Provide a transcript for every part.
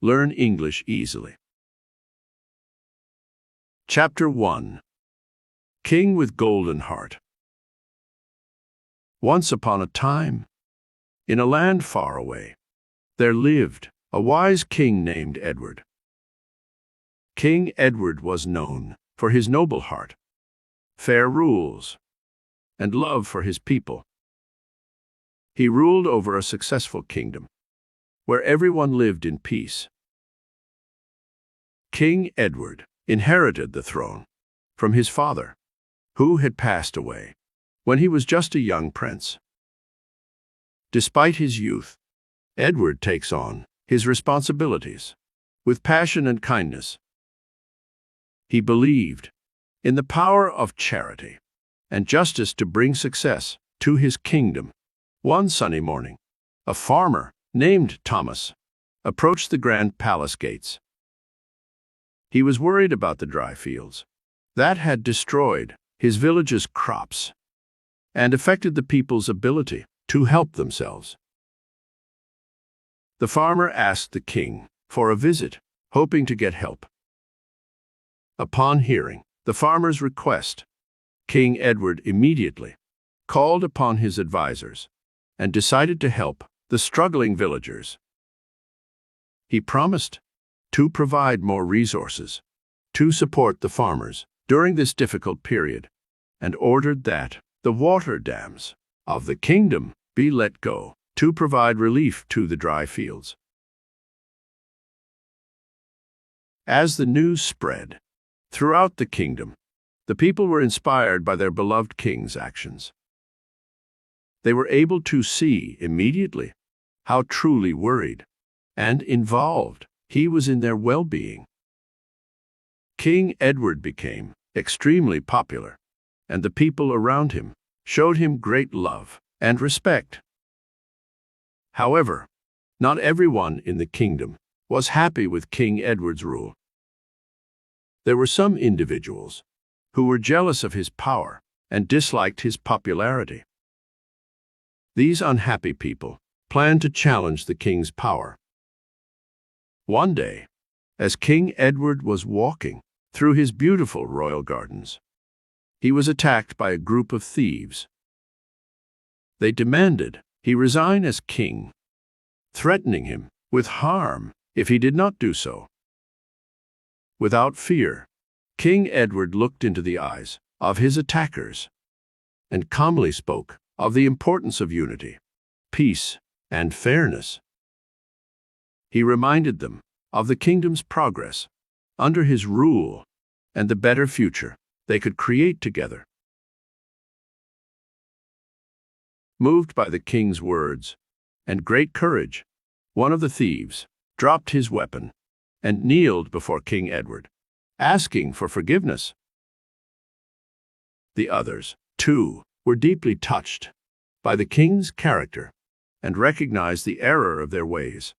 Learn English easily. Chapter 1. King with Golden Heart. Once upon a time, in a land far away, there lived a wise king named Edward. King Edward was known for his noble heart, fair rules, and love for his people. He ruled over a successful kingdom, where everyone lived in peace. King Edward inherited the throne from his father, who had passed away when he was just a young prince. Despite his youth, Edward takes on his responsibilities with passion and kindness. He believed in the power of charity and justice to bring success to his kingdom. One sunny morning, a farmer named Thomas approached the grand palace gates. He was worried about the dry fields that had destroyed his village's crops and affected the people's ability to help themselves. The farmer asked the king for a visit, hoping to get help. Upon hearing the farmer's request, King Edward immediately called upon his advisors and decided to help the struggling villagers. He promised to provide more resources to support the farmers during this difficult period and ordered that the water dams of the kingdom be let go to provide relief to the dry fields. As the news spread throughout the kingdom, the people were inspired by their beloved king's actions. They were able to see immediately how truly worried and involved he was in their well-being. King Edward became extremely popular, and the people around him showed him great love and respect. However, not everyone in the kingdom was happy with King Edward's rule. There were some individuals who were jealous of his power and disliked his popularity. These unhappy people planned to challenge the king's power. One day, as King Edward was walking through his beautiful royal gardens, he was attacked by a group of thieves. They demanded he resign as king, threatening him with harm if he did not do so. Without fear, King Edward looked into the eyes of his attackers and calmly spoke of the importance of unity, peace, and fairness. He reminded them of the kingdom's progress under his rule and the better future they could create together. Moved by the king's words and great courage, one of the thieves dropped his weapon and kneeled before King Edward, asking for forgiveness. The others, too, were deeply touched by the king's character and recognized the error of their ways.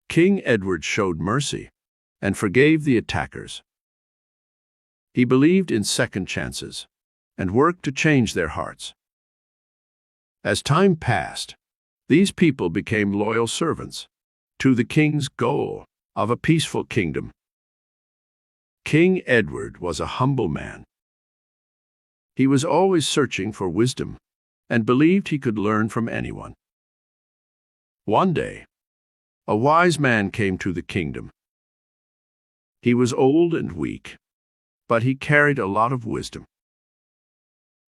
King Edward showed mercy and forgave the attackers. He believed in second chances and worked to change their hearts. As time passed, these people became loyal servants to the king's goal of a peaceful kingdom. King Edward was a humble man. He was always searching for wisdom and believed he could learn from anyone. One day, a wise man came to the kingdom. He was old and weak, but he carried a lot of wisdom.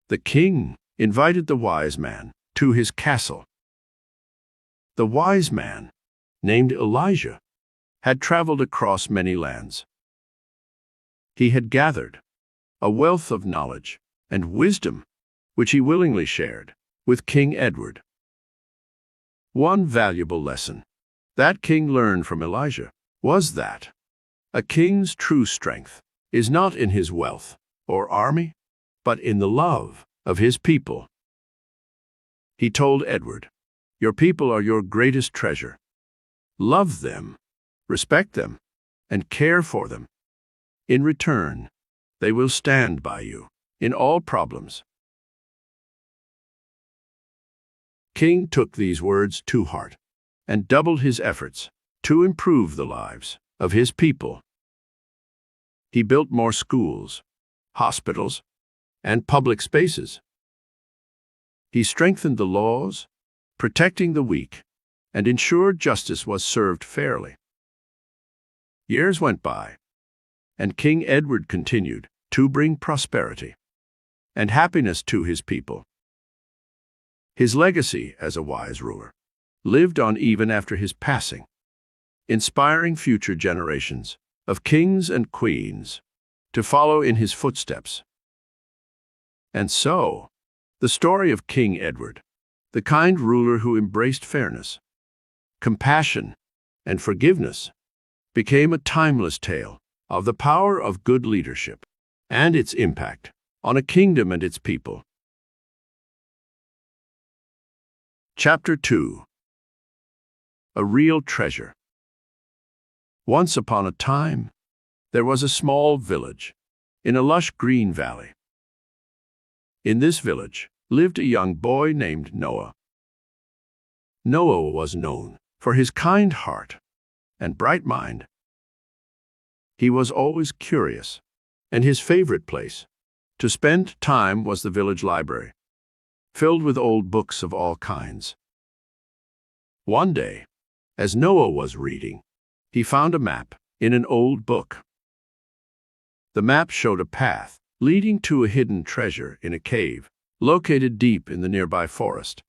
The king invited the wise man to his castle. The wise man, named Elijah, had traveled across many lands. He had gathered a wealth of knowledge and wisdom, which he willingly shared with King Edward. One valuable lesson that king learned from Elijah was that a king's true strength is not in his wealth or army, but in the love of his people. He told Edward, "Your people are your greatest treasure. Love them, respect them, and care for them. In return, they will stand by you in all problems." King took these words to heart and doubled his efforts to improve the lives of his people. He built more schools, hospitals, and public spaces. He strengthened the laws, protecting the weak, and ensured justice was served fairly. Years went by, and King Edward continued to bring prosperity and happiness to his people. His legacy as a wise ruler lived on even after his passing, inspiring future generations of kings and queens to follow in his footsteps. And so, the story of King Edward, the kind ruler who embraced fairness, compassion, and forgiveness, became a timeless tale of the power of good leadership and its impact on a kingdom and its people. Chapter 2. A Real Treasure. Once upon a time, there was a small village in a lush green valley. In this village lived a young boy named Noah. Noah was known for his kind heart and bright mind. He was always curious, and his favorite place to spend time was the village library, filled with old books of all kinds. One day, as Noah was reading, he found a map in an old book. The map showed a path leading to a hidden treasure in a cave located deep in the nearby forest.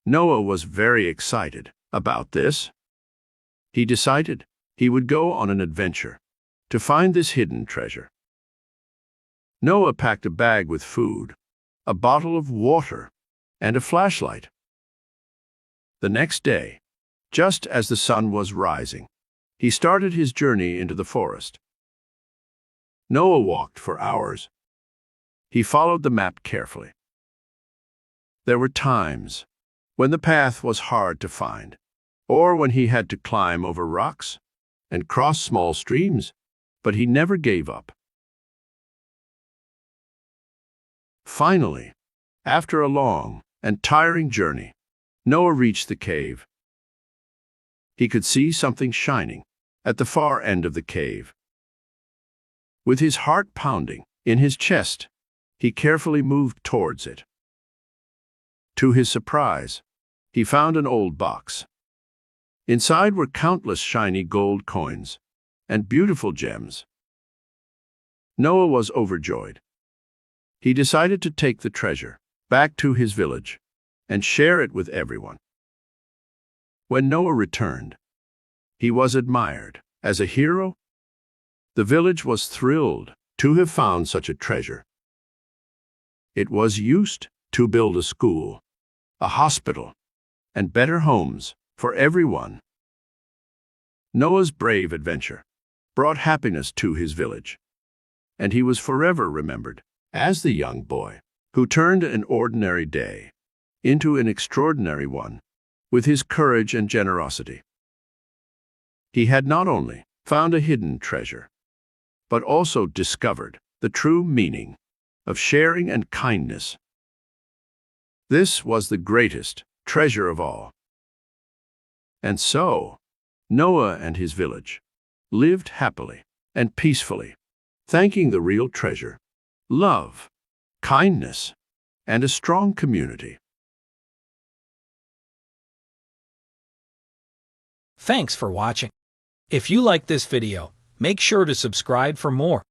Noah was very excited about this. He decided he would go on an adventure to find this hidden treasure. Noah packed a bag with food, a bottle of water, and a flashlight. The next day, just as the sun was rising, he started his journey into the forest. Noah walked for hours. He followed the map carefully. There were times when the path was hard to find, or when he had to climb over rocks and cross small streams, but he never gave up. Finally, after a long and tiring journey, Noah reached the cave. He could see something shining at the far end of the cave. With his heart pounding in his chest, he carefully moved towards it. To his surprise, he found an old box. Inside were countless shiny gold coins and beautiful gems. Noah was overjoyed. He decided to take the treasure back to his village and share it with everyone. When Noah returned, he was admired as a hero. The village was thrilled to have found such a treasure. It was used to build a school, a hospital, and better homes for everyone. Noah's brave adventure brought happiness to his village, and he was forever remembered as the young boy who turned an ordinary day into an extraordinary one with his courage and generosity. He had not only found a hidden treasure, but also discovered the true meaning of sharing and kindness. This was the greatest treasure of all. And so, Noah and his village lived happily and peacefully, thanking the real treasure, love, kindness, and a strong community. Thanks for watching. If you like this video, make sure to subscribe for more.